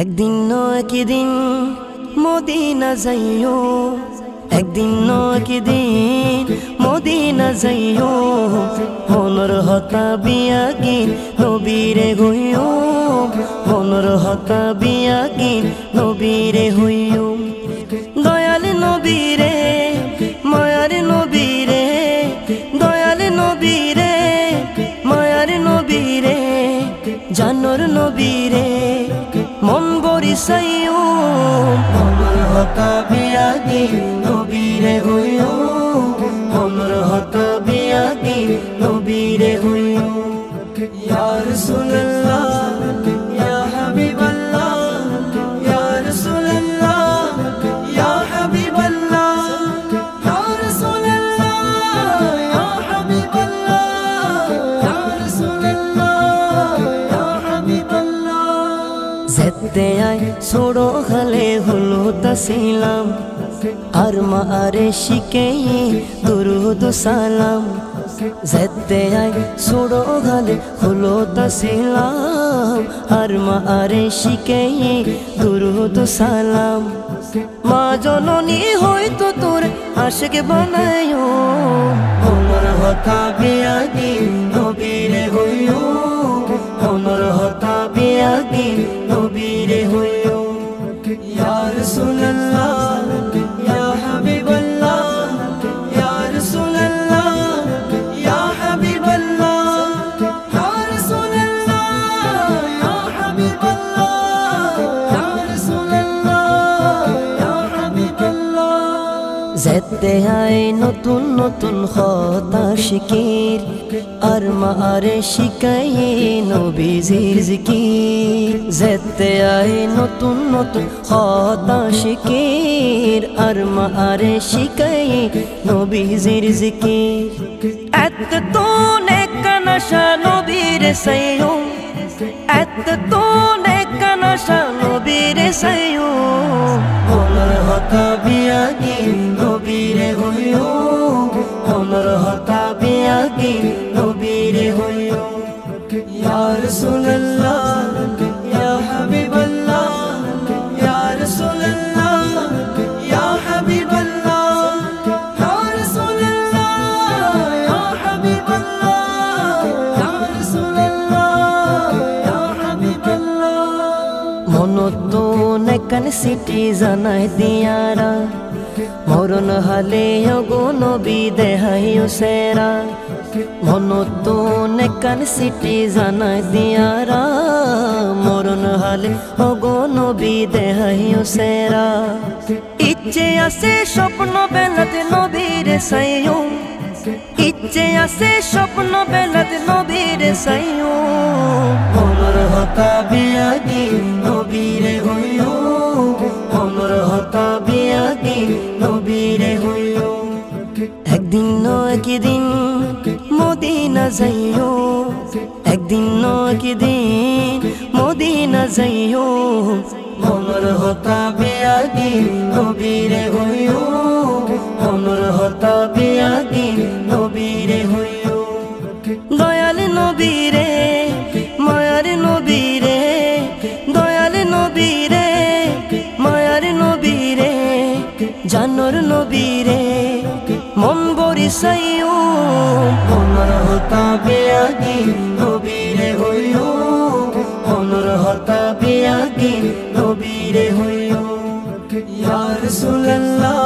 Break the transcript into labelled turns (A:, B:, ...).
A: একদিন একদিন মদিনা যাইও, একদিন একদিন মদিনা যাইও, মনর হতা বিয়াগিন নবীরে হইও, মনর হতা বিয়াগিন নবীরে হইও। দয়াল নবীরে মায়ার নবীরে, দয়াল নবীরে মায়ার নবীরে, জানোর নবীরে মন বরিসাইও, মনর হতা বিয়াগিন নবীরে হইও, মনর হতা বিয়াগিন নবীরে হইও। ইয়া রাসূলুল্লাহ ইয়া হাবিবাল্লাহ, ইয়া রাসূলুল্লাহ ইয়া হাবিবাল্লাহ, ইয়া রাসূলুল্লাহ ইয়া হাবিবাল্লাহ, ইয়া রাসূলুল্লাহ ইয়া হাবিবাল্লাহ। যেতে আয় ছোড়ো খালে হলো তাসিলাম, আর মা আরে শিখে দুরুদ সালাম। যেতে আয় ছোড়ো খালে হলো তাসিলাম, আর মা আরে শিখে দুরুদ সালাম। মা জননী হয়তো তোর আশিক বানায়ো, মনর হতা বিয়াগিন নবীরে হইও, মনর হতা বিয়াগিন নবীরে হইও। ইয়া রাসূলুল্লাহ ইয়া হাবিবাল্লাহ, ইয়া রাসূলুল্লাহ ইয়া হাবিবাল্লাহ, ইয়া রাসূলুল্লাহ ইয়া হাবিবাল্লাহ, ইয়া রাসূলুল্লাহ ইয়া হাবিবাল্লাহ। যেতে আয় নতুন নতুন হতা শিকির, আর মা আরে শিখাই নবীজির জিকির। যেতে আয় নতুন নতুন হতা শিকির, আর মা আরে শিখাই নবীজির জিকির। এত তো নেকানাশা নবীরে সাইও, এত তো নেকানাশা নবীরে সাইও, মনর হতা বিয়াগিন নবীরে হইও, মনর হতা বিয়াগিন নবীরে হইও। ইয়া রাসূলুল্লাহ ইয়া হাবিবাল্লাহ, ইয়া রাসূলুল্লাহ ইয়া হাবিবাল্লাহ, ইয়া রাসূলুল্লাহ ইয়া হাবিবাল্লাহ, ইয়া রাসূলুল্লাহ ইয়া হাবিবাল্লাহ। মনত নেকান সিটি জানাই দিয়ারা, মরণ হালে ওগো নবী দেহাইও সেরা। মনত নেকান সিটি জানাই দিয়ারা, মরণ হালে ওগো নবী দেহাইও সেরা। ইচ্ছে আছে স্বপ্ন বেলাতে নবীরে সাইও, ইচ্ছে আছে স্বপ্ন বেলাতে নবীরে সাইও, মনর হতা বিয়াগিন নবীরে হইও, মনর হতা বিয়াগিন নবীরে হইও। একদিন একদিন মদিনা যাইও, একদিন একদিন মদিনা যাইও, মনর হতা বিয়াগিন নবীরে হইও, মনর হতা বিয়াগিন নবীরে হইও। দয়াল নবীরে মায়ার নবীরে, দয়াল নবীরে মায়ার নবীরে, জানোর নবীরে মন বরিসাইও, মনর হতা বিয়াগিন নবীরে হইও, মনর হতা বিয়াগিন নবীরে হইও। ইয়া রাসূলুল্লাহ